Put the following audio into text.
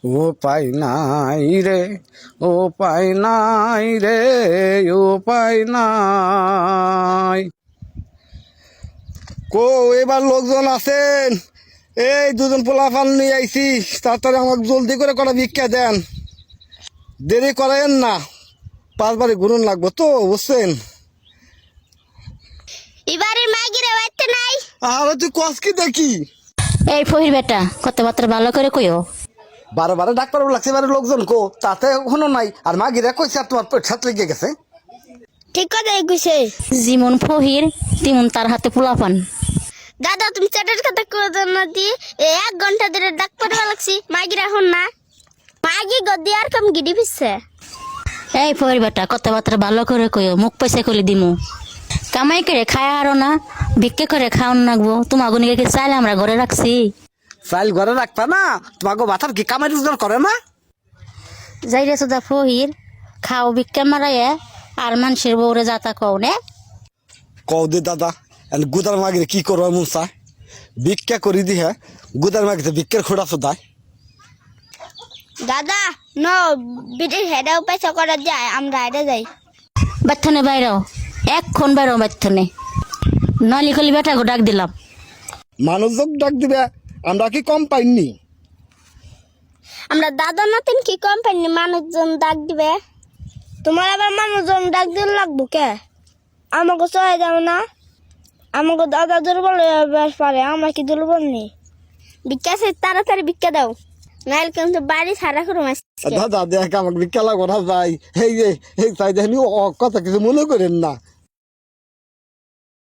ও পাই নাই রে, ও পাই নাই রে, ও পাই নাই। কো এবার লোকজন আছেন? এই দুজন পোলাপান নিয়ে আইছি, তাড়াতাড়ি আমাকে জলদি করে কটা ভিক্ষা দেন, দেরি করেন না, 5 বারে ঘুরুন লাগবো তো, বুঝছেন? এবারে মাগিরে বাইতে নাই। আরে তুই কস কি দেখি? এই ফহির বেটা কথাবার্তা ভালো করে কইও। 12 বারে ডাক্তার লাগছে, এবারে লোকজন কো তাতে এখনো নাই, আর মা গিরা কইছে আর তোমার পেট ছাত লেগে গেছে। ঠিক কথা কইছে। যেমন ফহির তেমন তার হাতে পোলাপান। দাদা তুমি চ্যাটের কথা কইতো না দি, 1 ঘন্টা ধরে ডাক্তার লাগছি, মাগিরে এখন না। মাগি গদি আর কম গিডি পিছে। এই ফহির বেটা কথাবার্তা ভালো করে কইও, মুখ পয়সা করে দিমু। কামাই করে খায় আরো না, ভিক্ষে করে খাওয়ান লাগবো। তোমার গনিকে চাইলে আমরা ঘরে রাখছি। চাইল ঘরে রাখতা না, তোমাকে বাতার কি কামাই রোজগার করে না? যাই রে সুদা ফহির, খাও ভিক্ষা মারাইয়ে আর মানুষের বউরে যাতা কও নে। কও দে দাদা, গুদার মাগিরে কি করবো মন চায়, ভিক্ষা করি দি। হ্যাঁ, গুদার মাগিতে ভিক্ষার খোড়া শুধায়। দাদা ন বিটির হেডাও পয়সা করা যায়, আমরা হেডে যাই। বাচ্চানে বাইরাও, এক্ষণ বাইরাও বাচ্চানে, নলি কলি বেটা গো ডাক দিলাম। মানুষজন ডাক দিবে, আমরা কি কম পাইনি? আমরা দাদা নাতিন কি কোম্পানি মানুষজন ডাক দিবে। তোমার আবার মানুষজন ডাক দিলে লাগবো কে? আমাকে সহায় দাও না, আমাকে দাদা দুর্বল পারে, আমরা কি দুর্বল নেই? ভিক্ষা সে তাড়াতাড়ি ভিক্ষা দাও, নাইলে কিন্তু বাড়ি সারা করে মাস। দাদা দেখ আমাকে ভিক্ষা লাগবো না ভাই, এই যে এই চাই দেখি কথা কিছু মনে করেন না।